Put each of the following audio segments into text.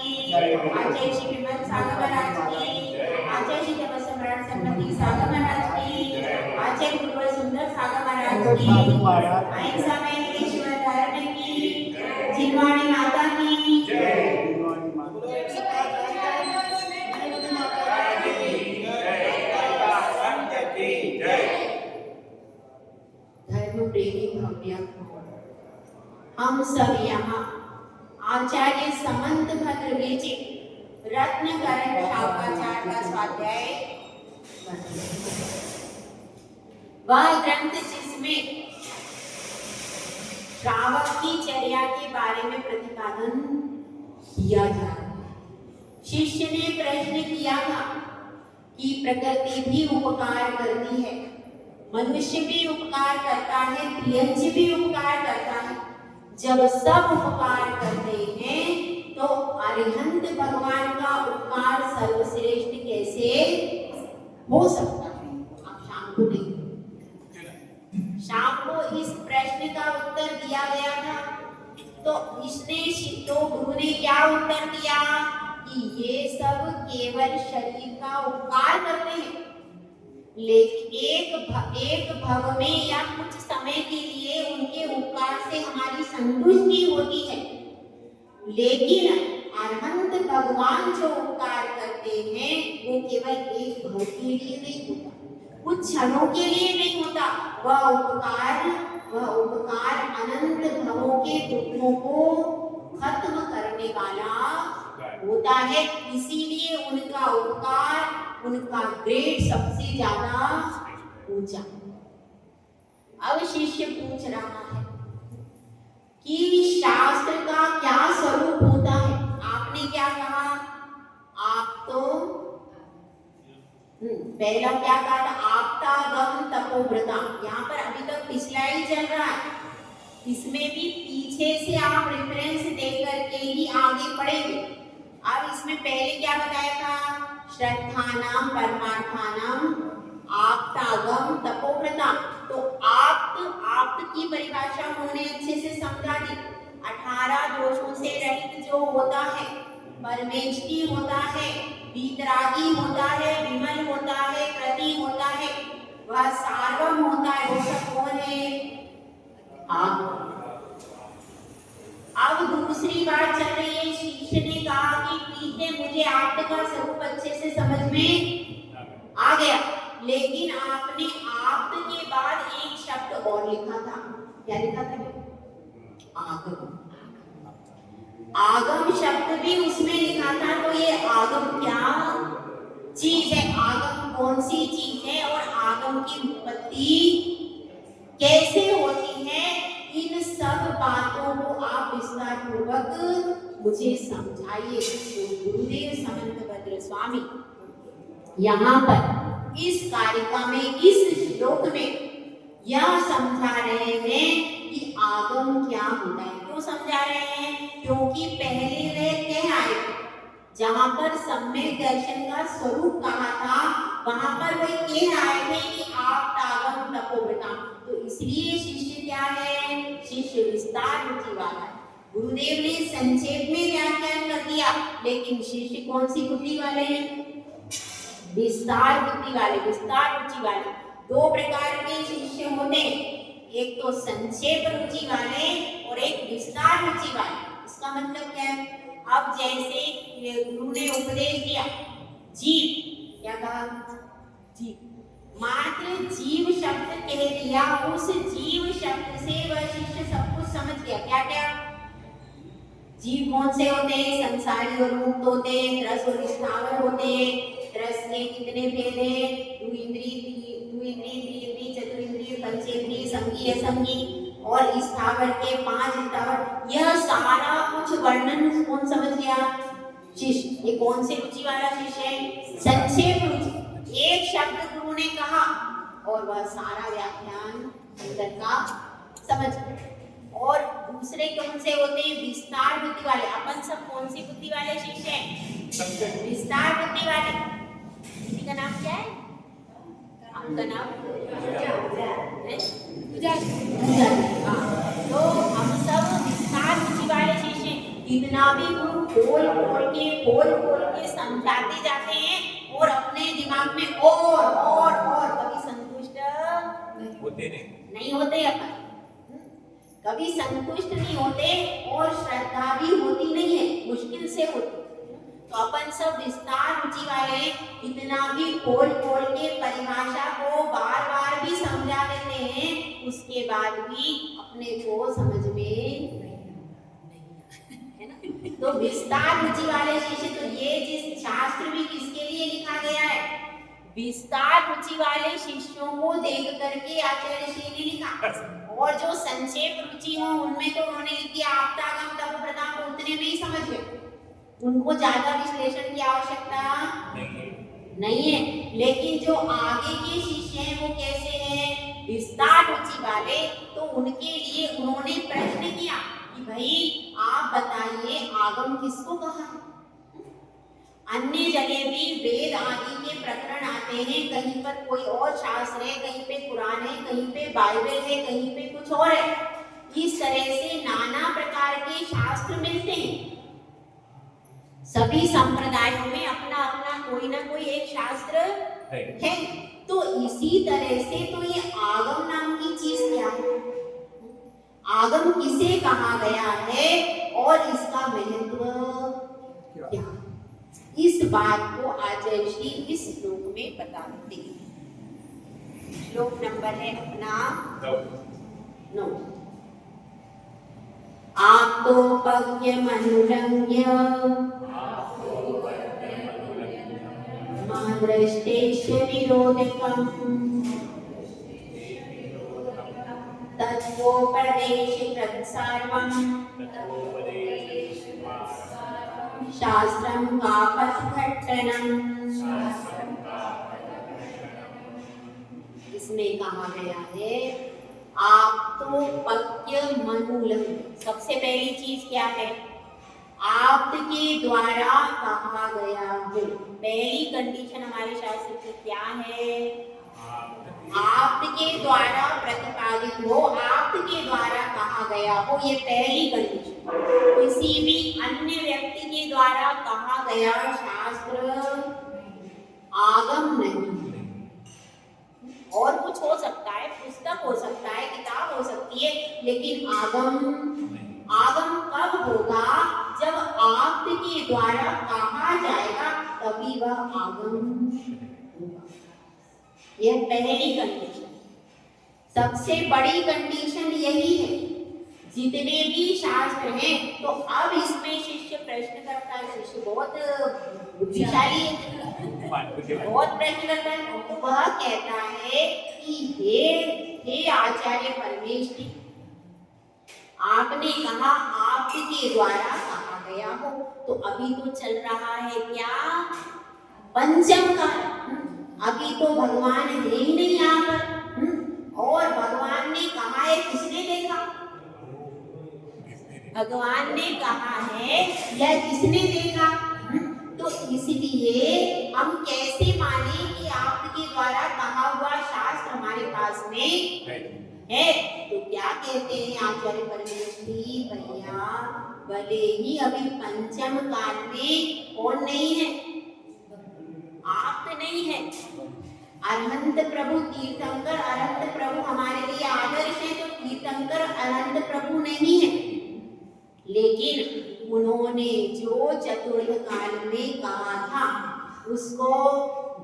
की, आचार्य श्री विमल सागर महाराज की, आचार्य श्री तप सम्राट संपति सागर महाराज की, आचार्य गुरुवर सुंदर सागर महाराज की, अहिंसा में ईश्वर धारण की, जिनवाणी माता की धर्म प्रेमी भव्य हम सब यहाँ आचार्य समंत भद्र विचित रत्नकरण शाखाचार्य का स्वाध्याय वह ग्रंथ जिसमें श्रावक की चर्या के बारे में प्रतिपादन किया जा रहा है। शिष्य ने प्रश्न किया था कि प्रकृति भी उपकार करती है, मनुष्य भी उपकार करता है, यज्ञ भी उपकार करता है। जब सब उपकार करते हैं तो अरिहंत भगवान का उपकार सर्वश्रेष्ठ कैसे हो सकता है? आप शाम को नहीं, शाम को इस प्रश्न का उत्तर दिया गया था। तो गुरु ने क्या उत्तर दिया कि ये सब केवल शरीर का उपकार करते हैं, लेकिन एक भव में या कुछ समय के लिए उनके उपकार से हमारी संतुष्टि होती है, लेकिन अरहंत भगवान जो उपकार करते हैं वो केवल एक भव के लिए नहीं होता, कुछ क्षणों के लिए नहीं होता। वह उपकार अनंत भवों के दुखों को खत्म करने वाला होता है। इसीलिए उनका उपकार, उनका ग्रेड सबसे ज्यादा ऊंचा। अब शिष्य पूछ रहा है कि शास्त्र का क्या स्वरूप होता है? आपने क्या कहा? आप तो पहला क्या कहा था? आप्तागम तपोव्रता। यहाँ पर अभी तक पिछला ही चल रहा है, इसमें भी पीछे से आप रेफरेंस देकर के ही आगे पढ़ेंगे। अब इसमें पहले क्या बताया था? श्रद्धानाम परमार्थानाम आप्तागम तपोव्रता। तो आप्त की परिभाषा उन्होंने अच्छे से समझा दी। 18 दोषों से रहित जो होता है, परमेष्टि होता है, वीतरागी होता है, विमल होता है, प्रति होता है, वह सार्वम होता है। वो सब कौन है? आप। अब दूसरी बात चल रही है, शिष्य ने कहा कि ठीक है, मुझे आपका स्वरूप अच्छे से समझ में आ गया, लेकिन आपने आप्त के बाद एक शब्द और लिखा था। क्या लिखा था? आगम। आगम शब्द भी उसमें लिखा था। तो ये आगम क्या चीज है? आगम कौन सी चीज है और आगम की उत्पत्ति कैसे होती है? इन सब बातों को आप विस्तार पूर्वक मुझे समझाइए। तो गुरुदेव समंत भद्र स्वामी यहाँ पर इस कारिका में, इस श्लोक में यह समझा रहे हैं कि आगम क्या होता है। क्यों समझा रहे हैं? क्योंकि पहले वे कह आए थे, जहाँ पर सम्यक दर्शन का स्वरूप कहा था, वहां पर वे कह आए थे कि आप तागम तपोव्रता। तो इसलिए शिष्य क्या है? शिष्य विस्तार रुचि वाला है। गुरुदेव ने संक्षेप में व्याख्यान कर दिया, लेकिन शिष्य कौन सी बुद्धि वाले हैं? विस्तार बुद्धि वाले, विस्तार रुचि वाले। दो प्रकार के शिष्य होते हैं, एक तो संक्षेप रुचि वाले और एक विस्तार रुचि वाले। इसका मतलब क्या है? अब जैसे गुरु ने उपदेश दिया, जीव, क्या कहा? जीव, मात्र जीव शब्द कह दिया, उस जीव शब्द से वह शिष्य सब कुछ समझ गया। क्या क्या? जीव कौन से होते हैं? संसारी और मुक्त होते हैं, रस और स्थावर होते हैं। रस के कितने भेद हैं? दो इंद्रिय, त्रिइंद्रिय, चतुरिंद्रिय, पंचेंद्रिय, संगी, असंगी, और स्थावर के 5 स्थावर। यह सारा कुछ वर्णन कौन समझ गया? शिष्य। ये कौन से रुचि वाला शिष्य है? संक्षेप रुचि। एक शब्द गुरु ने कहा और वह सारा व्याख्यान अंदर का समझ गया। और दूसरे कौन से होते हैं? विस्तार बुद्धि वाले। अपन सब कौन सी बुद्धि वाले शिष्य हैं? विस्तार बुद्धि वाले। किसी का नाम क्या है? आपका नाम? तो हम सब विस्तार बुद्धि वाले शिष्य हैं। कितना भी गुरु खोल खोल के समझाते जाते हैं और अपने दिमाग में और कभी संतुष्ट होते नहीं होते अपन, कभी संतुष्ट नहीं होते और श्रद्धा भी होती नहीं है, मुश्किल से होती। तो अपन सब विस्तार रुचि वाले इतना भी खोल खोल के परिभाषा को बार बार भी समझा देते हैं, उसके बाद भी अपने को समझ में है ना। तो विस्तार रुचि वाले शिष्य, तो ये जिस शास्त्र भी किसके लिए लिखा गया है, विस्तार रुचि वाले शिष्यों को देख करके आचार्य श्री ने लिखा। और जो संक्षेप रुचि हो उनमें तो उन्होंने लिख दिया आप्तागम तप प्रदान, तो उतने में ही समझ गए, उनको ज्यादा विश्लेषण की आवश्यकता नहीं है। लेकिन जो आगे के शिष्य हैं वो कैसे हैं, विस्तार रुचि वाले, तो उनके लिए उन्होंने प्रश्न किया कि भाई आप बताइए आगम किसको कहा है। अन्य जगह भी वेद आदि के प्रकरण आते हैं, कहीं पर कोई और शास्त्र है, कहीं पे कुरान है, कहीं पे बाइबल है, कहीं पे कुछ और है। इस तरह से नाना प्रकार के शास्त्र मिलते हैं। सभी संप्रदायों में अपना अपना कोई ना कोई एक शास्त्र है। तो इसी तरह से तो ये आगम नाम की चीज क्या है, आगम किसे कहा गया है और इसका महत्व क्या है, इस बात को आचार्य श्री इस श्लोक में बताते हैं। श्लोक नंबर है अपना 9। आप्तोपज्ञमनुरंग्य मादृष्टेश्च विरोधकम् तत्वोपदेशकृत् सर्वम् शास्त्रं कापसघट्टनम्। इसमें कहा गया है आप्तोपज्ञमनुरंग्य। सबसे पहली चीज क्या है, आप्त के द्वारा कहा गया हो। पहली कंडीशन हमारे शास्त्र की क्या है, आप्त के द्वारा प्रतिपादित हो, आप्त के द्वारा कहा गया हो, ये पहली कंडीशन। किसी भी अन्य व्यक्ति के द्वारा कहा गया शास्त्र आगम नहीं। और कुछ हो सकता है, पुस्तक हो सकता है, किताब हो सकती है, लेकिन आगम कब होगा, जब आप्त के द्वारा कहा जाएगा तभी वह आगम होगा। यह पहली कंडीशन। सबसे बड़ी कंडीशन यही है। जितने भी शास्त्र हैं, तो अब इसमें शिष्य प्रश्न करता है, शिष्य बहुत बुद्धिशाली है, बहुत प्रश्न करता है, तो वह कहता है कि हे आचार्य परमेश्वरी, आपने कहा आपके द्वारा कहा गया हो, तो अभी तो चल रहा है क्या, पंचम काल। अभी तो भगवान है ही नहीं यहाँ पर, और भगवान ने कहा है, किसने देखा, भगवान ने कहा है या किसने देखा। तो इसलिए हम कैसे माने कि आपके द्वारा कहा हुआ शास्त्र हमारे पास में है। तो क्या कहते हैं आचार्य परमेश्वरी, भैया भले ही अभी पंचम काल में कौन नहीं है, आप नहीं है। अरहंत प्रभु तीर्थंकर, अरहंत प्रभु हमारे लिए आदर्श है, तो तीर्थंकर अरहंत प्रभु नहीं है। लेकिन उन्होंने जो चतुर्थ काल में कहा था उसको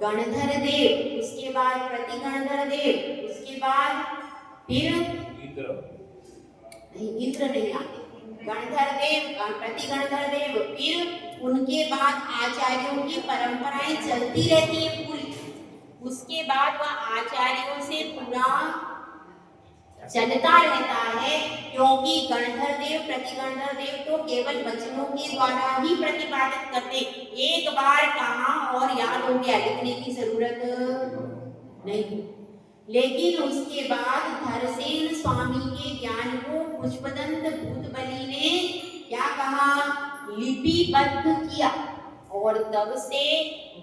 गणधर देव, उसके बाद प्रतिगणधर देव, उसके बाद फिर इंद्र नहीं आते, गणधर देव, प्रतिगणधर देव, फिर उनके बाद आचार्यों की परंपराएं चलती रहती है पूरी। उसके बाद वह आचार्यों से पूरा चलता रहता है, क्योंकि गणधर देव, प्रतिगणधर देव तो केवल वचनों के द्वारा ही प्रतिपादित करते, एक बार कहा और याद हो गया, लिखने की जरूरत नहीं। लेकिन उसके बाद धरसेन स्वामी के ज्ञान को पुष्पदंत भूतबली ने क्या कहा, लिपिबद्ध किया, और तब से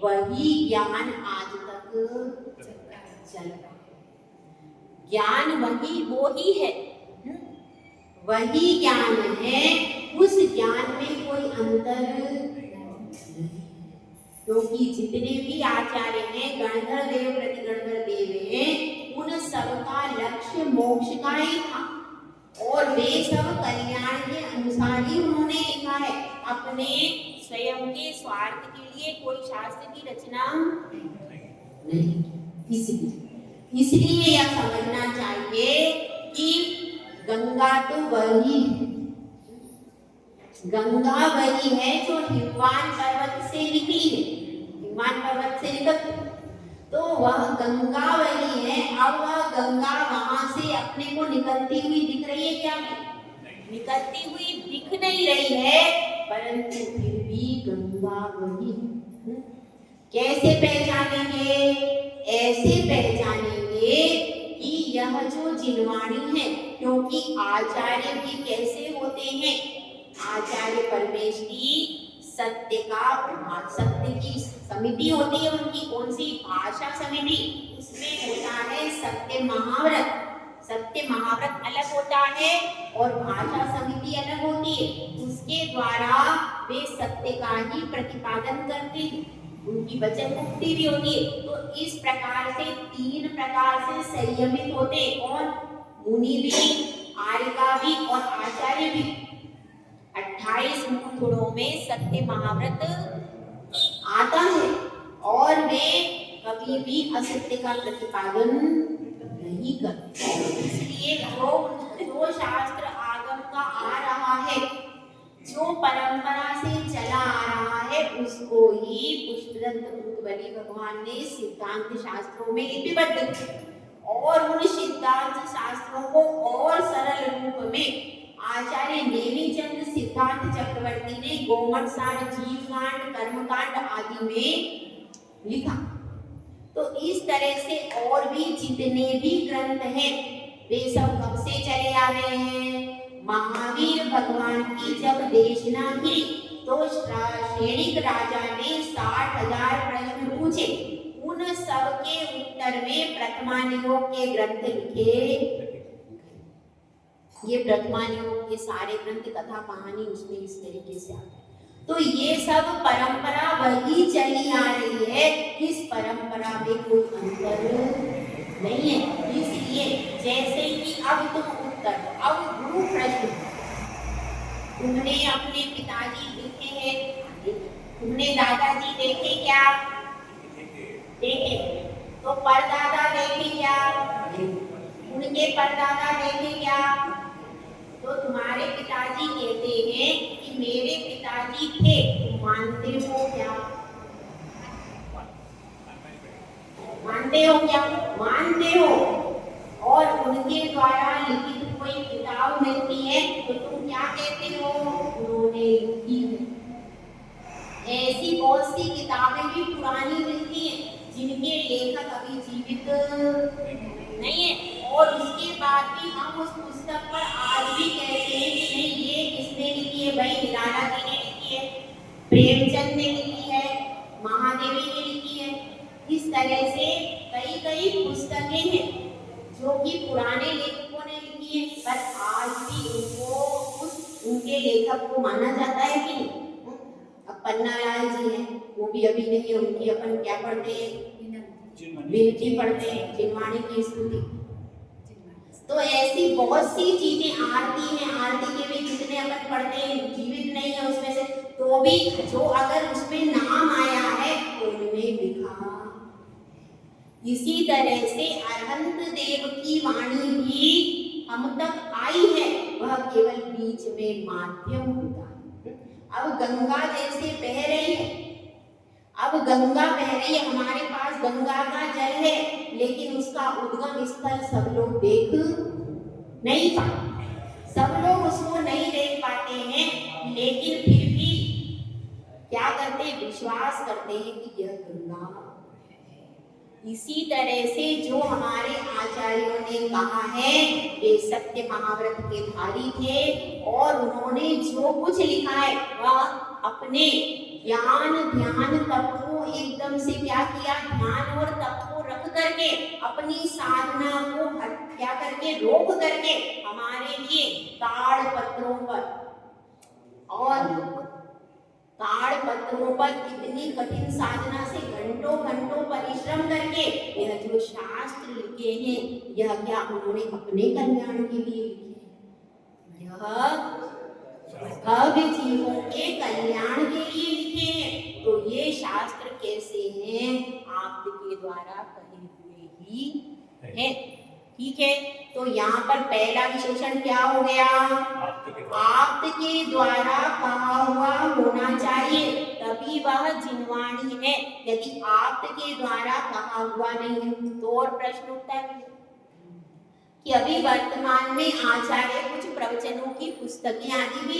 वही ज्ञान आज तक चल रहा है। ज्ञान वो ही है, वही ज्ञान है, उस ज्ञान में कोई अंतर नहीं। क्योंकि जितने भी आचार्य हैं, गणधर देव प्रति गणधर देव हैं, उन सबका लक्ष्य मोक्ष का ही था और वे सब कल्याण के अनुसार ही उन्होंने लिखा है। अपने स्वयं के स्वार्थ के लिए कोई शास्त्र की रचना नहीं। इसलिए यह समझना चाहिए कि गंगा तो वही है, गंगा वही है जो हिमवान पर्वत से निकली है, हिमवान पर्वत से निकलती, तो वह गंगा वही है। अब वह गंगा वहां से अपने को निकलती हुई दिख रही है क्या? निकलती हुई दिख नहीं रही है, परंतु फिर भी गंगा वही है। कैसे पहचानेंगे? ऐसे पहचानेंगे कि यह जो जिनवाणी है, क्योंकि आचार्य भी कैसे होते हैं? आचार्य परमेश की सत्य की समिति होती है उनकी। कौन सी? भाषा समिति। उसमें होता है सत्य महाव्रत। सत्य महाव्रत अलग होता है और भाषा समिति अलग होती है। उसके द्वारा वे सत्य का ही प्रतिपादन करते हैं, उनकी वचन मुक्ति भी होती है। तो इस प्रकार से 3 प्रकार से संयमित होते हैं। कौन? मुनि भी, आर्यका भी और आचार्य भी। 28 मुखड़ों में सत्य महाव्रत आता है और वे कभी भी असत्य का प्रतिपादन नहीं करते। इसलिए जो शास्त्र आगम का आ रहा है, जो परंपरा से चला आ रहा है, उसको ही पुष्पदंत बलि भगवान ने सिद्धांत शास्त्रों में लिपिबद्ध किया और उन सिद्धांत शास्त्रों को और सरल रूप में आचार्य नेमिचंद सिद्धांत चक्रवर्ती ने गोमठ सार, जीवकांड, कर्मकांड आदि में लिखा। तो इस तरह से और भी जितने भी ग्रंथ हैं, वे सब कब से चले आ रहे हैं? महावीर भगवान की जब देशना की तो श्रेणिक राजा ने 60,000 प्रश्न पूछे। उन सब के उत्तर में प्रथमानियोग के ग्रंथ लिखे। ये प्रथमानियोग के सारे ग्रंथ, कथा कहानी उसमें इस तरीके से आते हैं। तो ये सब परंपरा वही चली आ रही है, इस परंपरा में कोई अंतर नहीं है। इसलिए जैसे कि अब तुम उत्तर, अब गुरु प्रश्न तुमने अपने पिताजी देखे हैं, तुमने दादाजी देखे क्या? देखे। तो परदादा देखे क्या? उनके परदादा देखे क्या? तो तुम्हारे पिताजी कहते हैं कि मेरे पिताजी थे, तुम मानते हो क्या? मानते हो क्या? मानते हो। और उनके द्वारा लिखित कोई किताब मिलती है तो तुम क्या कहते हो? उन्होंने लिखी है। ऐसी बहुत सी किताबें भी पुरानी मिलती हैं जिनके लेखक अभी जीवित नहीं है, और उसके बाद भी हम उस पुस्तक पर आज भी कहते हैं कि नहीं, ये किसने लिखी है? भाई निराला जी ने लिखी है, प्रेमचंद ने लिखी है, महादेवी ने लिखी है। इस तरह से कई कई पुस्तकें हैं जो कि पुराने लेखकों ने लिखी है, पर आज भी उनके लेखक को माना जाता है कि नहीं? अब पन्नालाल जी हैं, वो भी अभी नहीं है, उनकी अपन क्या पढ़ते हैं? विनती पढ़ते हैं, जिनवाणी की स्तुति। तो ऐसी बहुत सी चीजें, आरती है, आरती के भी जितने अपन पढ़ते हैं, जीवित नहीं है उसमें से, तो भी जो अगर उसमें नाम आया है तो उनमें लिखा। इसी तरह से अरहंत देव की वाणी भी हम तक आई है, वह केवल बीच में माध्यम होता है। अब गंगा जैसे बह रही है, अब गंगा बह रही है, हमारे पास गंगा का जल है, लेकिन उसका उद्गम स्थल सब लोग देख नहीं पाते, सब लोग उसको नहीं देख पाते हैं, लेकिन फिर भी क्या करते हैं? विश्वास करते हैं कि यह गंगा है। इसी तरह से जो हमारे आचार्यों ने कहा है, वे सत्य महाव्रत के धारी थे और उन्होंने जो कुछ लिखा है वह अपने ज्ञान ध्यान तप को एकदम से क्या किया? ध्यान और तप को रख करके अपनी साधना को क्या करके रोक करके हमारे लिए ताड़ पत्रों पर और ताड़ पत्रों पर कितनी कठिन साधना से घंटों घंटों परिश्रम करके यह जो शास्त्र लिखे हैं, यह क्या उन्होंने अपने कल्याण के लिए लिखे हैं, यह भव्य जीवों के कल्याण के लिए लिखे हैं। तो ये शास्त्र कैसे हैं? आपके द्वारा कहे हुए ही हैं। ठीक है, तो यहाँ पर पहला विशेषण क्या हो गया? आपके द्वारा कहा हुआ होना चाहिए, तभी वह जिनवाणी है। यदि आपके द्वारा कहा हुआ नहीं है तो और प्रश्न उठता है कि अभी वर्तमान में आचार्य कुछ प्रवचनों की पुस्तकें आदि भी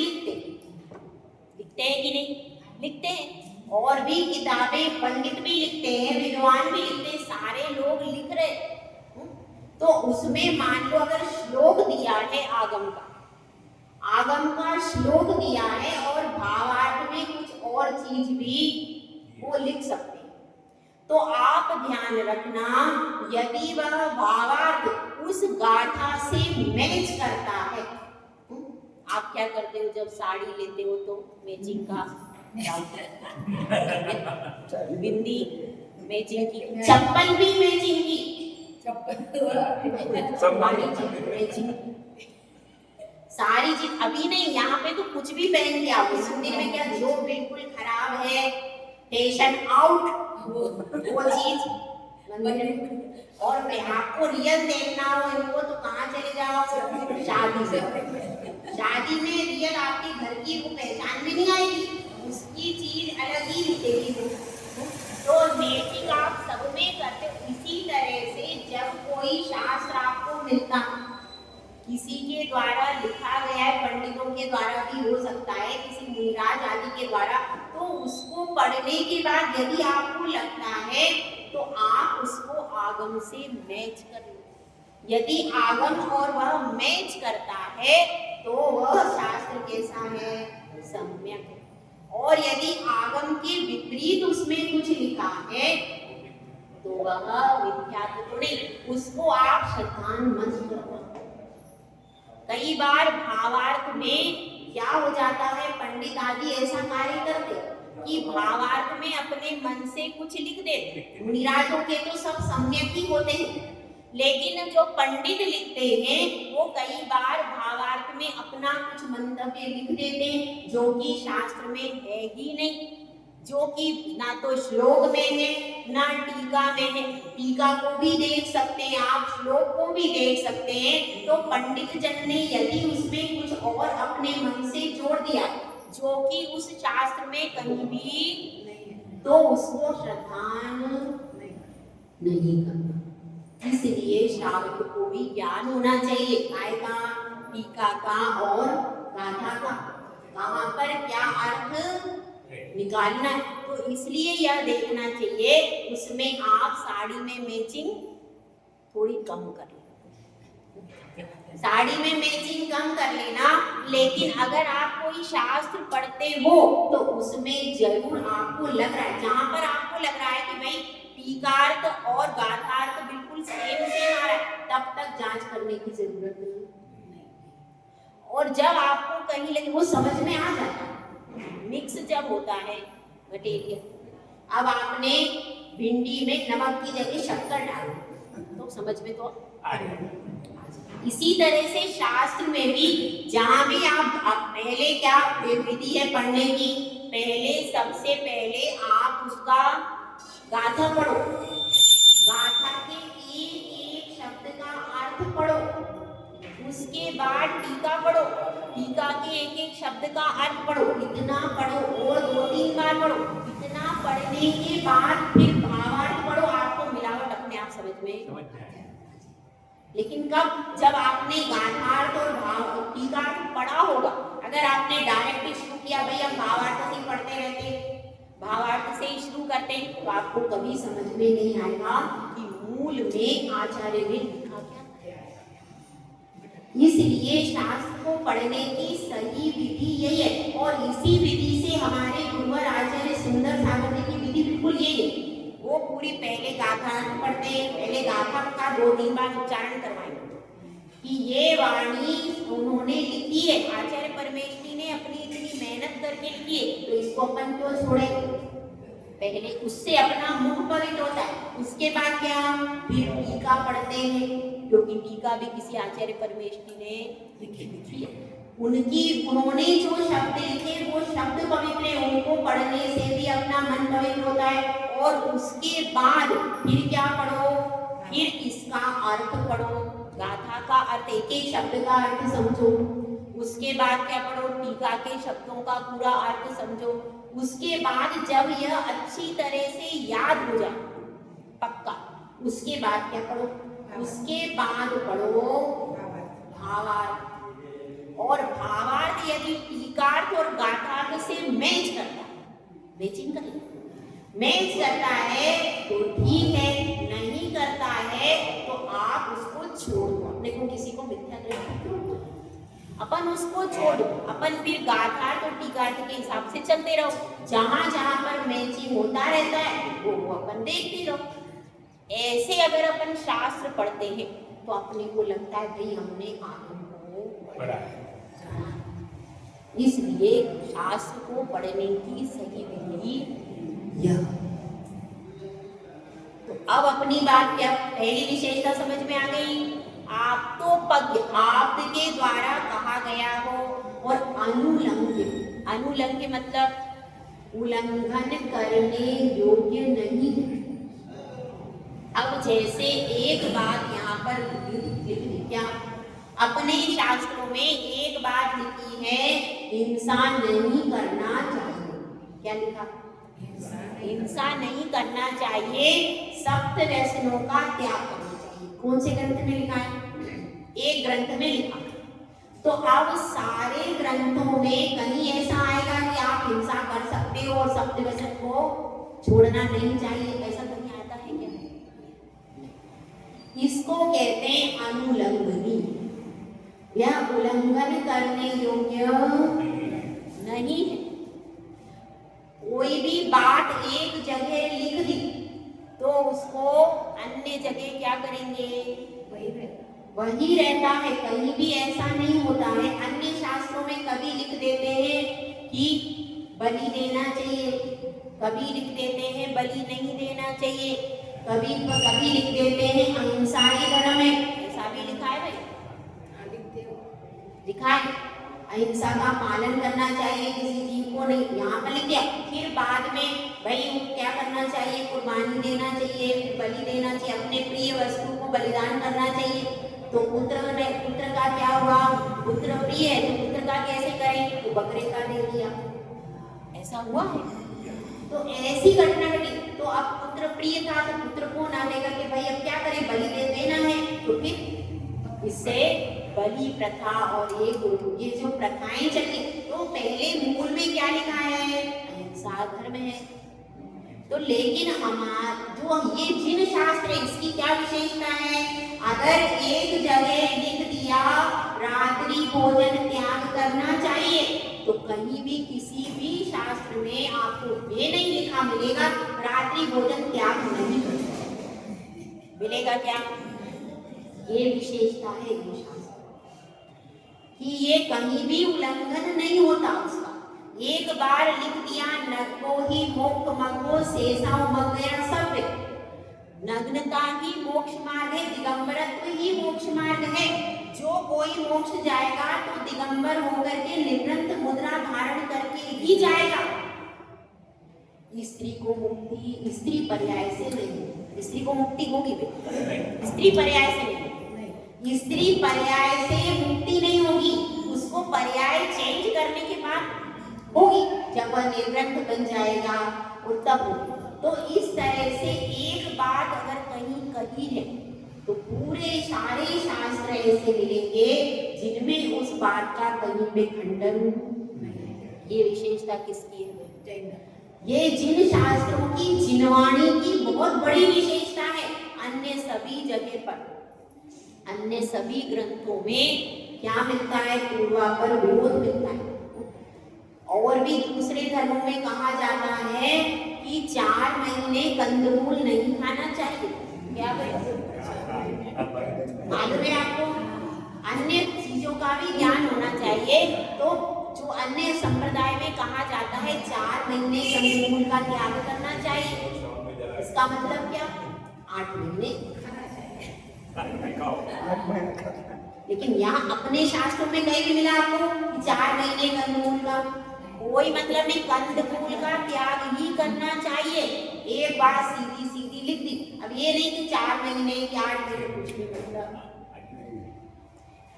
लिखते हैं कि नहीं? लिखते हैं। और भी किताबें पंडित भी लिखते हैं, विद्वान भी लिखते हैं, सारे लोग लिख रहे। तो उसमें मान लो अगर श्लोक दिया है आगम का श्लोक दिया है और भावार्थ में कुछ और चीज भी वो लिख सकते हैं, तो आप ध्यान रखना, यदि वह भावार्थ उस गाथा से मैच करता है। आप क्या करते हो जब साड़ी लेते हो तो मैचिंग का बिंदी मैचिंग की, चप्पल भी मैचिंग की, सारी चीज अभी नहीं, यहाँ पे तो कुछ भी पहन के आओ। मंदिर में क्या जो बिल्कुल खराब है, फैशन आउट, वो चीज मंदिर में। और आपको रियल देखना हो इनको तो कहाँ चले जाओ? शादी में रियल आपके घर की वो पहचान भी नहीं आएगी, उसकी चीज अलग ही दिखेगी। तो मैचिंग आप सब में करते। इसी तरह से जब कोई शास्त्र आपको मिलता, किसी के द्वारा लिखा गया है, पंडितों के द्वारा भी हो सकता है, किसी मुनिराज आदि के द्वारा, तो उसको पढ़ने के बाद यदि आपको लगता है तो आप उसको आगम से मैच कर लो। यदि आगम और वह मैच करता है तो वह शास्त्र कैसा है? सम्यक है। और यदि आगम के विपरीत उसमें कुछ लिखा है तो वह मिथ्यात्व तो नहीं, उसको आप श्रद्धान मत करना। कई बार भावार्थ में क्या हो जाता है, पंडित आदि ऐसा कार्य करते कि भावार्थ में अपने मन से कुछ लिख देते। मुनिराजों के तो सब सम्यक ही होते हैं, लेकिन जो पंडित लिखते हैं वो कई बार भावार्थ में अपना कुछ मंतव्य लिख देते हैं जो कि शास्त्र में है ही नहीं, जो कि ना तो श्लोक में है ना टीका में है। टीका को भी देख सकते हैं आप, श्लोक को भी देख सकते हैं। तो पंडित जन ने यदि उसमें कुछ और अपने मन से जोड़ दिया जो कि उस शास्त्र में कहीं भी नहीं, तो उसको श्रद्धान नहीं करना। इसलिए श्रावक को भी ज्ञान होना चाहिए काय का, टीका का और गाथा का, कहाँ पर क्या अर्थ निकालना है। तो इसलिए यह देखना चाहिए उसमें आप साड़ी में मैचिंग थोड़ी कम कर लेना, साड़ी में मैचिंग कम कर लेना। लेकिन अगर आप कोई शास्त्र पढ़ते हो तो उसमें जरूर आपको लग रहा है, जहां पर आपको लग रहा है कि भाई टीकार्थ और गाथार्थ बिल्कुल सेम आ रहा है, तब तक जांच करने की जरूरत नहीं। और जब आपको कहीं लगे, वो समझ में आ जाता है। मिक्स जब होता है मटेरियल, अब आपने भिंडी में नमक की जगह शक्कर डाली तो समझ में तो आ जाएगा। इसी तरह से शास्त्र में भी जहाँ भी आप पहले क्या विधि है पढ़ने की, पहले सबसे पहले आप उसका गाथा पढ़ो, गाथा के एक शब्द का अर्थ पढ़ो, उसके बाद टीका पढ़ो, टीका के एक शब्द का अर्थ पढ़ो, इतना पढ़ो और 2-3 बार पढ़ो। इतना पढ़ने के बाद फिर भावार्थ पढ़ो, आपको मिलावट अपने आप समझ में। लेकिन कब? जब आपने गाथार्थ और टीकार्थ पढ़ा होगा। अगर आपने डायरेक्ट शुरू किया, भाई हम भावार्थ से पढ़ते रहते, भावार्थ से ही शुरू करते हैं, तो आपको कभी समझ में नहीं आएगा कि मूल में आचार्य ने लिखा क्या। इसलिए शास्त्र को पढ़ने की सही विधि यही है, और इसी विधि से हमारे गुरुवर आचार्य सुंदर सागर जी की विधि बिल्कुल यही है। वो पूरी पहले गाथा पढ़ते हैं, पहले गाथा का 2-3 बार उच्चारण करवाएंगे कि ये वाणी उन्होंने लिखी है, आचार्य परमेष्ठी ने अपनी इतनी मेहनत करके लिखी है, तो इसको अपन क्यों छोड़े। पहले उससे अपना मुख पवित्र होता है, उसके बाद क्या, फिर टीका पढ़ते हैं, क्योंकि टीका भी किसी आचार्य परमेष्ठी ने लिखी है। उन्होंने जो शब्द लिखे वो शब्द पवित्र है, उनको पढ़ने से भी अपना मन पवित्र होता है। और उसके बाद फिर क्या पढ़ो, फिर इसका अर्थ पढ़ो, गाथा का अर्थ, एक एक शब्द का अर्थ समझो। उसके बाद क्या पढ़ो, टीका के शब्दों का पूरा अर्थ समझो। उसके बाद जब यह अच्छी तरह से याद हो जाए पक्का, उसके बाद क्या पढ़ो, उसके बाद पढ़ो भावार्थ। और भावार्थ यदि टीकार्थ और गाथार्थ से मैच करता है, मैचिंग कर मैच करता है तो ठीक है, नहीं करता है तो आप उसको छोड़ दो। अपने को किसी को मिथ्या दृष्टि क्यों, अपन उसको छोड़ दो, अपन फिर गाथार्थ और टीकार्थ के हिसाब से चलते रहो। जहां जहां पर मैचिंग होता रहता है वो अपन देखते रहो। ऐसे अगर अपन शास्त्र पढ़ते हैं तो अपने को लगता है भाई हमने आगम को पढ़ा है। इसलिए शास्त्र को पढ़ने की सही विधि यह। तो अब अपनी बात क्या, पहली विशेषता समझ में आ गई। आप तो पज्ञ, आपके द्वारा कहा गया हो, और अनुलंघ्य, अनुलंघ्य मतलब उल्लंघन करने योग्य नहीं है। अब जैसे एक बात यहाँ पर लिख दी, क्या अपने शास्त्रों में एक बात लिखी है, हिंसा नहीं करना चाहिए। क्या लिखा, हिंसा नहीं करना चाहिए, सप्त व्यसनों का त्याग करना चाहिए। कौन से ग्रंथ में लिखा है, एक ग्रंथ में लिखा। तो अब सारे ग्रंथों में कहीं ऐसा आएगा कि आप हिंसा कर सकते हो और सप्त व्यसन को छोड़ना नहीं चाहिए, ऐसा कहीं आता है क्या? इसको कहते हैं अनुलंघनी। यह उल्लंघन करने योग्य नहीं है। कोई भी बात एक जगह लिख दी तो उसको अन्य जगह क्या करेंगे, वही रहता है, कहीं भी ऐसा नहीं होता है। अन्य शास्त्रों में कभी लिख देते हैं कि बलि देना चाहिए, कभी लिख देते हैं बलि नहीं देना चाहिए, कभी लिख देते हैं अहिंसा ही धर्म है, ऐसा भी लिखा है भाई, लिखा है अहिंसा का पालन करना चाहिए, किसी जीव को नहीं, यहाँ पर लिख दिया। फिर बाद में भाई क्या करना चाहिए, कुर्बानी देना चाहिए, बलि देना चाहिए, अपने प्रिय वस्तु को बलिदान करना चाहिए। तो पुत्र का क्या हुआ, पुत्र प्रिय है तो पुत्र का कैसे करें, तो बकरे का दे दिया, ऐसा हुआ है। तो ऐसी घटना घटी, तो अब पुत्र प्रिय था तो पुत्र को ना लेकर के भाई अब क्या करें, बलि दे देना है। तो फिर इससे बलि प्रथा और ये जो प्रथाएं चली, तो पहले मूल में क्या लिखा है, अहिंसा धर्म है। तो लेकिन जो ये जिन शास्त्र है इसकी क्या विशेषता है, अगर एक जगह लिख दिया रात्रि भोजन त्याग करना चाहिए, तो कहीं भी किसी भी शास्त्र में आपको ये नहीं लिखा मिलेगा रात्रि भोजन त्याग नहीं करना मिलेगा। क्या ये विशेषता है ये शास्त्र कि ये कहीं भी उल्लंघन नहीं होता उसका। एक बार लिख दिया नग्नो ही मोक्ष मग्नो शेषा मग्न सब, नग्नता ही मोक्ष मार्ग है, दिगंबरत्व ही मोक्ष मार्ग है। जो कोई मोक्ष जाएगा तो दिगंबर होकर के निवृत्त मुद्रा धारण करके ही जाएगा। स्त्री को मुक्ति स्त्री पर्याय से नहीं, स्त्री को मुक्ति होगी स्त्री पर्याय से नहीं, स्त्री पर्याय से मुक्ति नहीं होगी, उसको पर्याय चेंज करने के बाद होगी, जब वह निवृत्त बन जाएगा और तब होगी। तो इस तरह से एक बात अगर कहीं कही है तो पूरे सारे शास्त्र ऐसे मिलेंगे जिनमें उस बात का कहीं पे खंडन। ये विशेषता किसकी है, ये जिन शास्त्रों की जिनवाणी की बहुत बड़ी विशेषता है। अन्य सभी जगह पर, अन्य सभी ग्रंथों में क्या मिलता है, पूर्वापर विरोध मिलता है। और भी दूसरे धर्मों में कहा जाता है कि 4 महीने कंदमूल नहीं खाना चाहिए। क्या भाई मालूम है आपको? अन्य चीजों का भी ज्ञान होना चाहिए। तो जो अन्य संप्रदाय में कहा जाता है 4 महीने कंदमूल का त्याग करना चाहिए, इसका मतलब क्या? 8 महीने खाना चाहिए। लेकिन यहाँ अपने शास्त्रों में कहीं भी मिला आपको कि 4 महीने कंदमूल का कोई मतलब नहीं, कंदमूल का त्याग ही करना चाहिए। एक बात सीधी सीधी लिख दी। अब ये नहीं कि 4 महीने कि 8 महीने, कुछ भी मतलब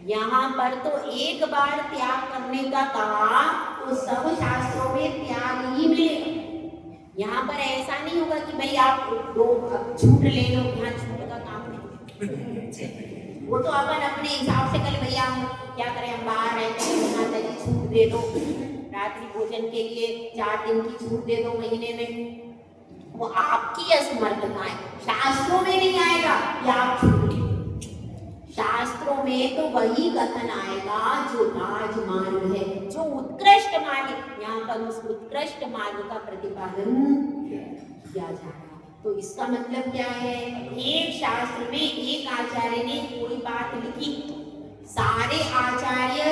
यहाँ पर तो एक बार त्याग करने का कहा तो सब शास्त्रों में त्याग ही मिलेगा। यहाँ पर ऐसा नहीं होगा कि भाई आप दो छूट ले लो, यहाँ छूट का काम नहीं। वो तो अपन अपने हिसाब से कल भैया हम क्या करें, हम बाहर रहते हैं, माता जी छूट दे दो, रात्रि भोजन के लिए 4 दिन की छूट दे दो महीने में, वो आपकी असमर्थता है। शास्त्रों में नहीं आएगा कि आप छूट। शास्त्रों में तो वही कथन आएगा जो राजमार्ग है, जो उत्कृष्ट मार्ग। यहाँ पर उस उत्कृष्ट मार्ग का प्रतिपादन किया जा रहा है। तो इसका मतलब क्या है? एक शास्त्र में एक आचार्य ने कोई बात लिखी, सारे आचार्य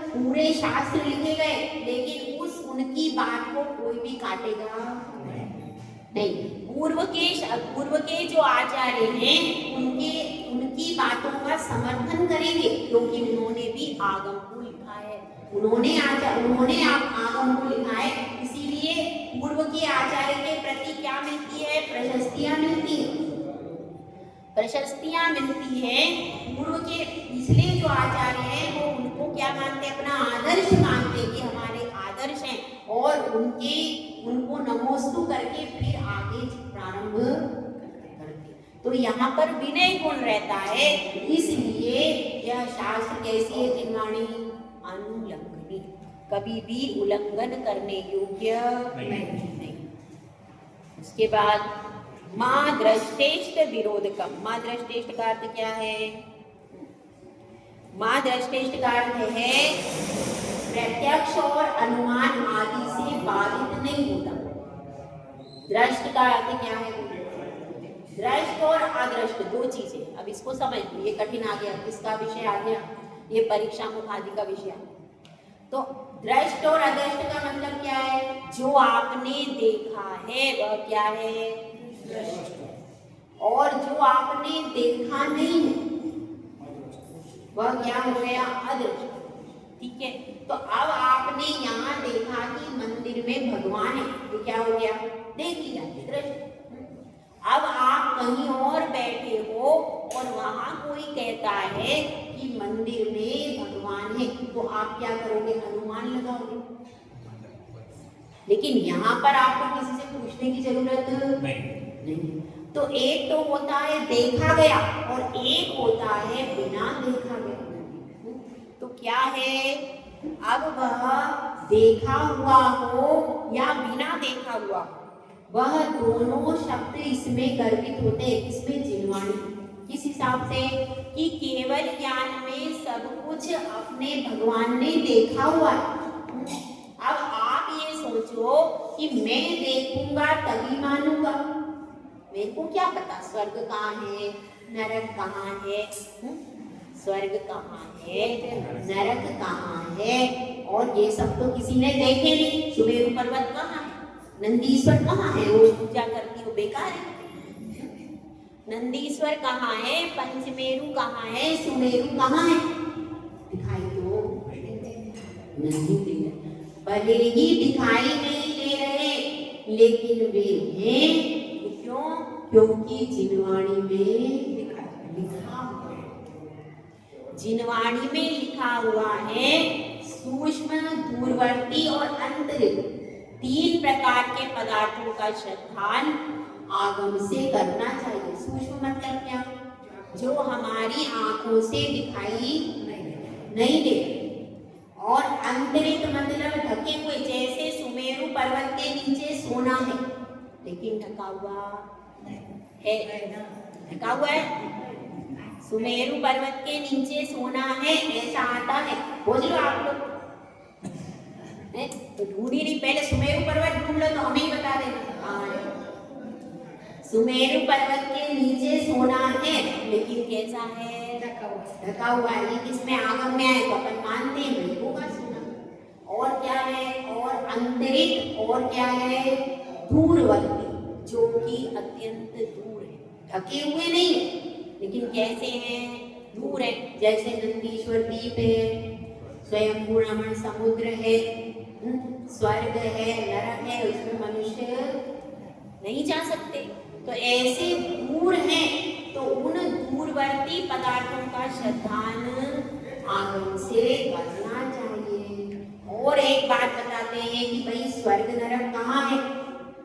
पूरे शास्त्र लिखे गए, लेकिन उनकी बात को कोई भी काटेगा नहीं। पूर्व के जो आचार्य हैं उनकी बातों का समर्थन करेंगे, क्योंकि उन्होंने भी आगम को लिखा है, उन्होंने आगम को लिखा है। इसीलिए पूर्व के आचार्य के प्रति क्या मिलती है? प्रशस्तियां मिलती है। पूर्व के पिछले जो आचार्य हैं वो उनको क्या मानते हैं? अपना आदर्श मानते हैं कि हमारे आदर्श हैं, और उनको नमोस्तु करके फिर आगे प्रारंभ करते। तो यहाँ पर विनय गुण रहता है, इसलिए यह शास्त्र कैसी है? जिनवाणी अनुल्लंघनीय, कभी भी उल्लंघन करने योग्य नहीं। उसके बाद माँ दृष्टेष्ट विरोधकम। माँ दृष्टेष्ट का अर्थ क्या है? माँ दृष्टेष्ट का अर्थ है प्रत्यक्ष और अनुमान आदि से बाधित नहीं होता। दृष्ट का अर्थ क्या है? दृष्ट और अदृष्ट दो चीजें। अब इसको समझ लो, ये कठिन आ गया, किसका विषय आ गया? ये परीक्षा मुख आदि का विषय आ गया। तो दृष्ट और अदृष्ट का मतलब क्या है? जो आपने देखा है वह क्या है? दृष्ट। और जो आपने देखा नहीं वह क्या हो गया? अदृष्ट। ठीक है, तो अब आपने यहाँ देखा कि मंदिर में भगवान है, तो क्या हो गया? देख लिया, दृष्टि। अब आप कहीं और बैठे हो और वहां कोई कहता है कि मंदिर में भगवान है, तो आप क्या करोगे? अनुमान लगाओगे। लेकिन यहाँ पर आपको किसी से पूछने की जरूरत नहीं। तो एक तो होता है देखा गया और एक होता है बिना देखा गया। तो क्या है? अब वह देखा हुआ हो या बिना देखा हुआ, वह दोनों शब्द इसमें गर्भित होते हैं। इसमें जिनवाणी किस हिसाब से? कि केवल ज्ञान में सब कुछ अपने भगवान ने देखा हुआ है। अब आप ये सोचो कि मैं देखूंगा तभी मानूंगा। मेरे को क्या पता स्वर्ग कहाँ है, नरक कहाँ है, स्वर्ग कहाँ है, नरक कहाँ है, और ये सब तो किसी ने देखे नहीं। सुमेरु पर्वत कहाँ है, नंदीश्वर कहाँ है, रोज पूजा करती हो बेकार है। नंदीश्वर कहाँ है, पंचमेरु कहाँ है, सुमेरु कहाँ है? दिखाई दो नहीं दे रहे, भले ही दिखाई नहीं दे रहे, लेकिन वे हैं। क्यों? क्योंकि जिनवाणी में लिखा हुआ है। जिनवाणी में लिखा हुआ है सूक्ष्म, दूरवर्ती और अंतरिक्ष 3 प्रकार के पदार्थों का श्रद्धान आगम से करना चाहिए। सूक्ष्म मतलब क्या? जो हमारी आंखों से दिखाई नहीं देते, और अंतरिक्ष मतलब ढके हुए, जैसे सुमेरु पर्वत के नीचे सोना है लेकिन ढका हुआ है, ढका हुआ है। सुमेरु पर्वत के नीचे सोना है, ऐसा आता है, खोज लो आप लोग। तो ढूंढी नहीं, पहले सुमेरु पर्वत ढूंढ लो तो हमें ही बता देना। सुमेरु पर्वत के नीचे सोना है, लेकिन कैसा है? ढका हुआ है। ये किसमें? आगम में आए तो अपन मानते हैं वही होगा सोना। और क्या है? और अंतरिक्ष, और क्या है? दूरवर्ती, जो कि अत्यंत दूर है, ढके हुए नहीं लेकिन कैसे हैं? दूर है। जैसे नंदीश्वर द्वीप है, स्वयंभू रमण समुद्र है, स्वर्ग है, नरक है, उसमें मनुष्य नहीं जा सकते। तो ऐसे दूर हैं, तो उन दूरवर्ती पदार्थों का श्रद्धान आगम से करना चाहिए। और एक बात बताते हैं कि भाई स्वर्ग नरक कहाँ है?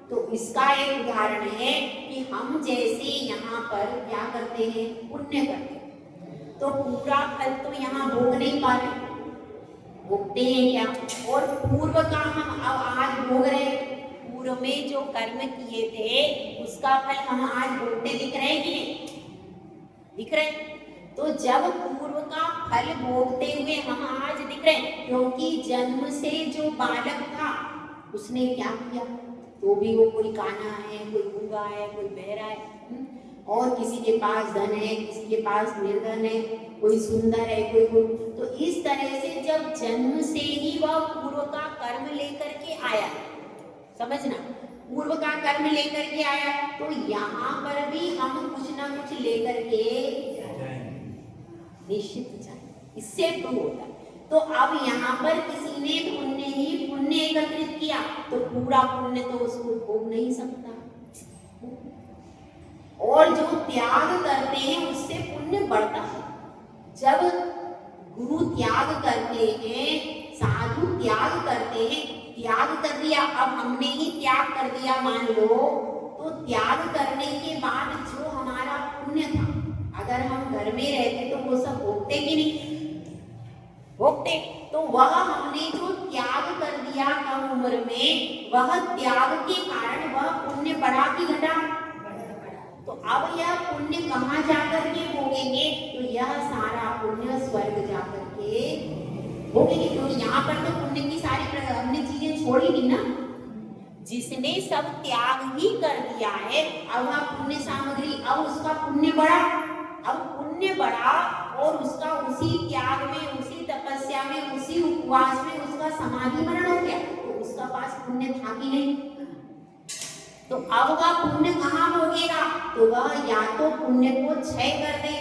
तो इसका एक उदाहरण है कि हम जैसे यहाँ पर क्या करते हैं? पुण्य करते हैं, तो पूरा फल तो यहाँ भोग नहीं पा रहे, भोगते हैं क्या? और पूर्व का हम अब आज भोग रहे हैं। पूर्व में जो कर्म किए थे उसका फल हम आज भोगते दिख रहे हैं कि नहीं? दिख रहे हैं। तो जब पूर्व का फल भोगते हुए हम आज दिख रहे हैं, क्योंकि जन्म से जो बालक था उसने क्या किया? तो भी वो कोई काना है, कोई गूंगा है, कोई बहरा है, और किसी के पास धन है, किसी के पास निर्धन है, कोई सुंदर है, कोई। तो इस तरह से जब जन्म से ही वह पूर्व का कर्म लेकर के आया, समझना, पूर्व का कर्म लेकर के आया, तो यहाँ पर भी हम कुछ ना कुछ लेकर के निश्चित जाए, इससे प्रूव होता है। तो अब यहाँ पर किसी ने पुण्य एकत्रित किया, तो पूरा पुण्य तो उसको भोग नहीं सकता। और जो त्याग करते हैं उससे पुण्य बढ़ता है। जब गुरु त्याग करते हैं, साधु त्याग करते हैं, त्याग कर दिया, अब हमने ही त्याग कर दिया मान लो, तो त्याग करने के बाद जो हमारा पुण्य था, अगर हम घर में रहते तो वो सब भोगते कि नहीं? भोगते। तो वह हमने जो त्याग कर दिया कम उम्र में, वह त्याग के कारण वह पुण्य बढ़ा कि घटा? तो अब यह पुण्य कहाँ जाकर के भोगेंगे? तो यह सारा पुण्य स्वर्ग जाकर के भोगेंगे। तो यहाँ पर तो पुण्य की सारी हमने चीजें छोड़ी नहीं ना। जिसने सब त्याग ही कर दिया है, अब वह पुण्य सामग्री, अब उसका पुण्य बढ़ा, अब पुण्य बढ़ा और उसका उसी त्याग में, उसी तपस्या में, उसी उपवास में उसका समाधि मरण हो गया, तो उसका पास पुण्य था कि नहीं? तो अब वह पुण्य कहाँ भोगेगा? तो वह या तो पुण्य को क्षय कर दे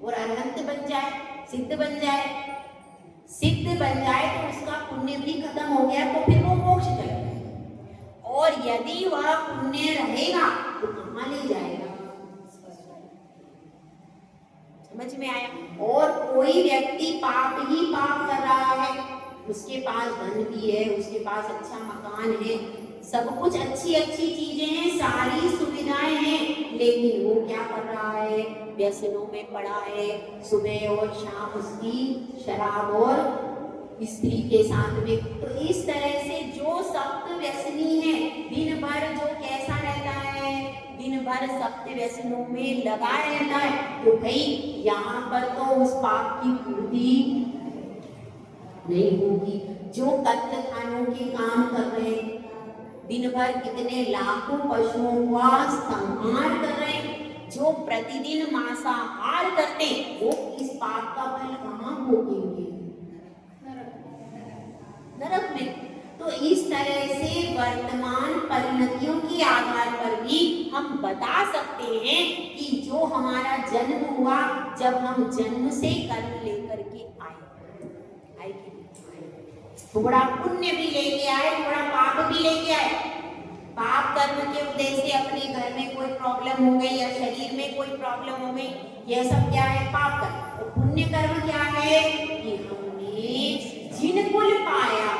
और अरहंत बन जाए, सिद्ध बन जाए। सिद्ध बन जाए तो उसका पुण्य भी खत्म हो गया, तो फिर वो मोक्ष जाएगा। और यदि वह पुण्य रहेगा तो कहाँ ले जाएगा? समझ में आया? और कोई व्यक्ति पाप ही पाप कर रहा है, उसके पास धन भी है, उसके पास अच्छा मकान है, सब कुछ अच्छी अच्छी चीजें हैं, सारी सुविधाएं हैं, लेकिन वो क्या कर रहा है? व्यसनों में पड़ा है। सुबह और शाम उसकी शराब और स्त्री के साथ में। तो इस तरह से जो सप्त व्यसनी है, दिन भर जो कैसा रहता है? दिन भर सप्त व्यसनों में लगा रहता है, तो भाई यहाँ पर तो उस पाप की पूर्ति नहीं होगी। जो कत्ल खानों के काम कर रहे हैं, दिन भर कितने लाखों पशुओं का संहार कर रहे हैं, जो प्रतिदिन मांसाहार करते, वो इस पाप का फल कहाँ भोगेंगे? नरक में। तो इस तरह से वर्तमान परिणतियों के आधार पर भी हम बता सकते हैं कि जो हमारा जन्म हुआ, जब हम जन्म से कर्म लेकर के आए कि थोड़ा पुण्य भी लेके आए, थोड़ा पाप भी लेके आए। पाप कर्म के उद्देश्य से अपने घर में कोई प्रॉब्लम हो गई या शरीर में कोई प्रॉब्लम हो गई, यह सब क्या है? पाप कर्म। तो पुण्य कर्म क्या है? कि हमने जिनकुल पाया,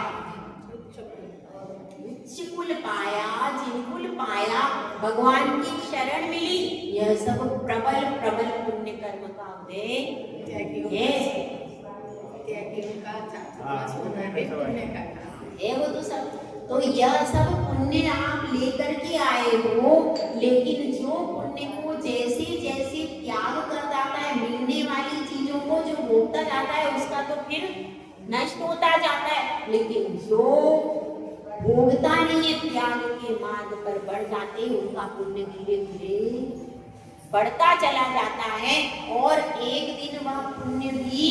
उच्चकुल पाया, जिनकुल पाया, भगवान की शरण मिली, यह सब प्रबल प्रबल पुण्य कर्म का है वो तो सब। तो यह सब पुण्य आप लेकर के आए हो, लेकिन जो पुण्य को जैसे जैसे त्याग कर जाता है, मिलने वाली चीजों को जो भोगता जाता है, उसका तो फिर नष्ट होता जाता है। लेकिन जो भोगता नहीं है, त्याग के मार्ग पर बढ़ जाते हैं, उनका पुण्य धीरे धीरे बढ़ता चला जाता है। और एक दिन वह पुण्य भी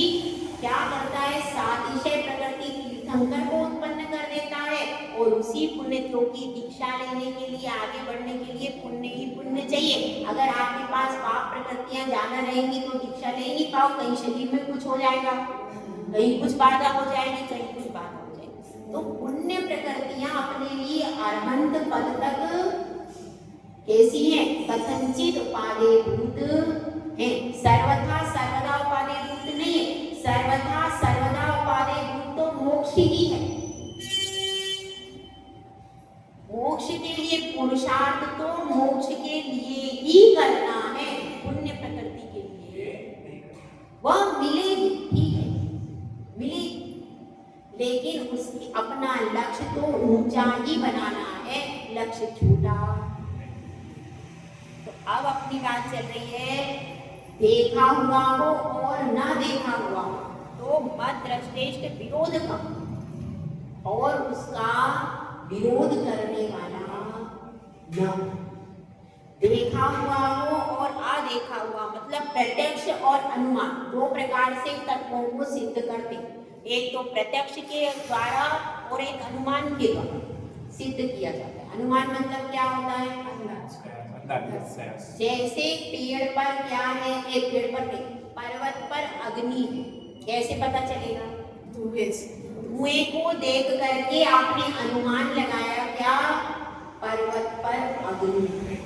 क्या करता है, सातिशय प्रकृति तीर्थंकर को उत्पन्न कर देता है। और उसी पुण्य की दीक्षा लेने के लिए, आगे बढ़ने के लिए पुण्य ही पुण्य चाहिए। अगर आपके पास पाप प्रकृतियां ज्यादा रहेंगी तो दीक्षा ले नहीं पाओ, कहीं शरीर में कुछ हो जाएगा, कहीं कुछ बाधा हो जाएगी, कहीं कुछ बाधा हो जाएगी। तो पुण्य प्रकृतियां अपने लिए अरहंत पद तक कैसी है, कथंचित उपादेय भूत है, सर्वथा सर्वदा उपादेय भूत नहीं है। सर्वथा सर्वदा उपादेय भूत तो मोक्ष ही है। मोक्ष के लिए पुरुषार्थ तो मोक्ष के लिए ही करना है। पुण्य प्रकृति के लिए वह मिलेगी, ठीक है, मिलेगी, लेकिन उसकी अपना लक्ष्य तो ऊंचा ही बनाना है, लक्ष्य छोटा। तो अब अपनी बात चल रही है, देखा हुआ हो और ना देखा हुआ हो तो मत दृष्टेष्ट विरोध का, और उसका विरोध करने वाला न। देखा हुआ हो और अदेखा हुआ मतलब प्रत्यक्ष और अनुमान, दो प्रकार से तत्वों को सिद्ध करते, एक तो प्रत्यक्ष के द्वारा और एक अनुमान के द्वारा सिद्ध किया जाता है। अनुमान मतलब क्या होता है, जैसे पेड़ पर क्या है, एक पेड़ पर नहीं, पर्वत पर अग्नि है, कैसे पता चलेगा, धुएं को देख करके आपने अनुमान लगाया क्या, पर्वत पर अग्नि है।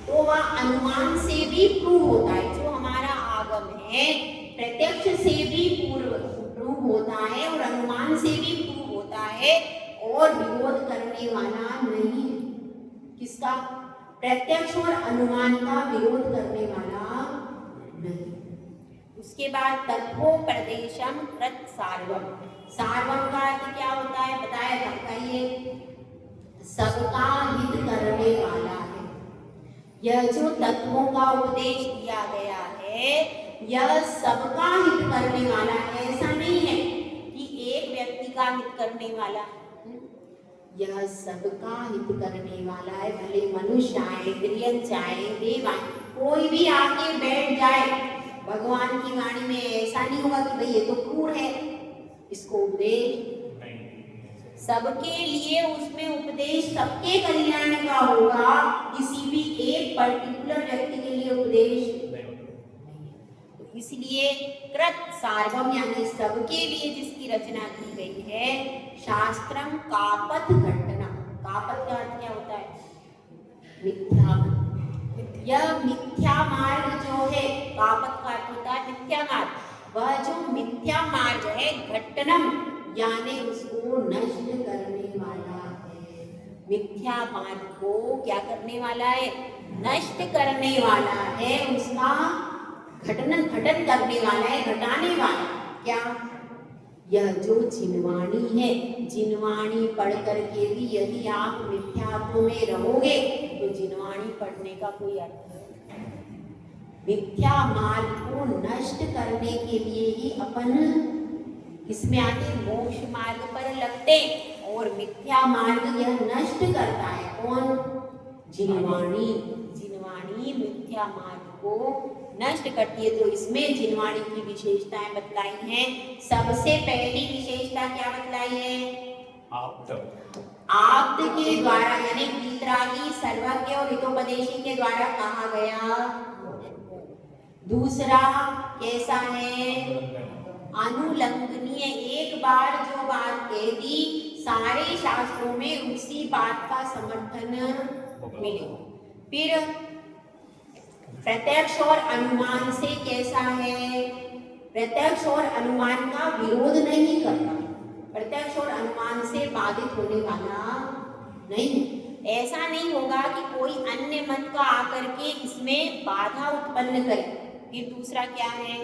तो वह अनुमान से भी प्रूव होता है, जो हमारा आगम है प्रत्यक्ष से भी प्रूव होता है और अनुमान से भी प्रूव होता है, और विरोध करने वाला नहीं है। किसका, प्रत्यक्ष और अनुमान का विरोध करने वाला नहीं। उसके बाद तत्वोपदेशम कृत सार्वम, सार्वम का अर्थ क्या होता है बताया जाता है, ये सबका हित करने वाला है। यह जो तत्वों का उपदेश दिया गया है यह सबका हित करने वाला है। ऐसा नहीं है कि एक व्यक्ति का हित करने वाला, यह सबका हित करने वाला है। भले मनुष्य आए, त्रियंच आए, देव आए, कोई भी आके बैठ जाए भगवान की वाणी में, ऐसा नहीं होगा कि भाई ये तो क्रूर है, इसको उपदेश सबके लिए, उसमें उपदेश सबके कल्याण का होगा, किसी भी एक पर्टिकुलर व्यक्ति के लिए उपदेश। इसलिए कृत सार्वम यानी सबके लिए जिसकी रचना की गई है, शास्त्रम कापथ घटना। कापथ का अर्थ क्या होता है, मिथ्या। यह मिथ्या मार्ग जो है, कापथ का अर्थ होता है मिथ्या मार्ग। वह जो मिथ्या मार्ग है, घटनम यानी उसको नष्ट करने वाला है। मिथ्या मार्ग को क्या करने वाला है, नष्ट करने वाला है, उसका घटन करने वाला है, घटाने वाला। क्या, यह जो जिनवाणी है, जिनवाणी पढ़ करके भी यदि आप मिथ्यात्व में रहोगे तो जिनवाणी पढ़ने का कोई अर्थ नहीं। मिथ्या मार्ग को नष्ट करने के लिए ही अपन इसमें आते मोक्ष मार्ग पर लगते, और मिथ्या मार्ग यह नष्ट करता है। कौन, जिनवाणी। जिनवाणी मिथ्या मार्ग को नष्ट करती है। तो इसमें जिनवाणी की विशेषताएं बतलाई हैं। सबसे पहली विशेषता क्या बतलाई है, आप्त के द्वारा यानी वीतरागी, सर्वज्ञ और हितोपदेशी के द्वारा कहा गया। दूसरा कैसा है, अनुलंघनीय, एक बार जो बात कह दी सारे शास्त्रों में उसी बात का समर्थन मिले। फिर प्रत्यक्ष और अनुमान से कैसा है, प्रत्यक्ष और अनुमान का विरोध नहीं करता, प्रत्यक्ष और अनुमान से बाधित होने वाला नहीं है। ऐसा नहीं होगा कि कोई अन्य मत का आकर के इसमें बाधा उत्पन्न करे। फिर दूसरा क्या है,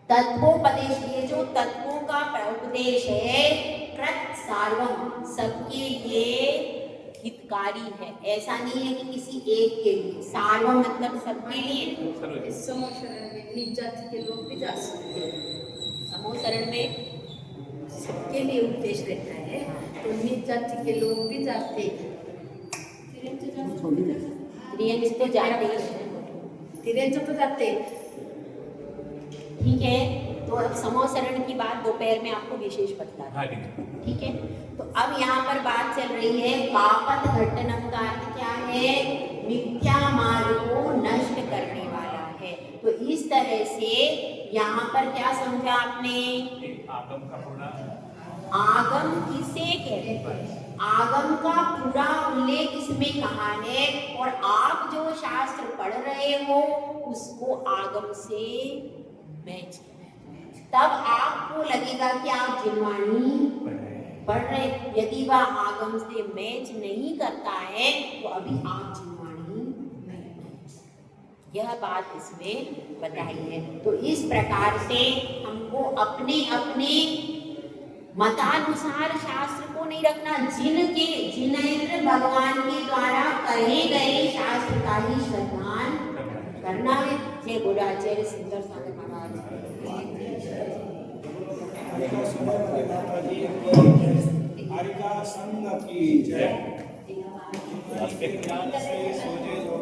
तत्वोपदेश, ये जो तत्वों का उपदेश है, कृत सार्वम सबके लिए हितकारी है। ऐसा नहीं है कि किसी एक के लिए, सार्वम मतलब सबके लिए। समूह शरण में निज जाति के लोग भी जा सकते हैं, समूह शरण में सबके लिए उपदेश रहता है। तो नीच जाति के लोग भी जाते स्त्रियंच तो जाते ही हैं। तिरेंच तो जाते। ठीक है, तो अब समोसरण की बात दोपहर में आपको विशेष बता हाँ, दूं। ठीक है। ठीक है, तो अब यहाँ पर बात चल रही है कापत घट्टनम का अर्थ क्या है? मिथ्या मार्ग को नष्ट करने वाला है। तो इस तरह से यहाँ पर क्या समझा आपने? एक आगम का पूरा आगम किसे कहते हैं? आगम का पूरा उल्लेख इसमें कहा है, और आप जो शास्त्र पढ़ रहे हो उसको आगम से मैच, तब आपको लगेगा कि आप जिनवाणी पढ़ रहे। यदि वह आगम से मैच नहीं करता है तो अभी आप जिनवाणी नहीं। यह बात इसमें बताई है। तो इस प्रकार से हमको अपने अपने मतानुसार शास्त्र को नहीं रखना, जिनेंद्र भगवान के द्वारा कहे गए शास्त्र का ही श्रद्धान करना है। जय गुरुआचार्य सिद्धर सागर महाराज। हरि का संग की जय।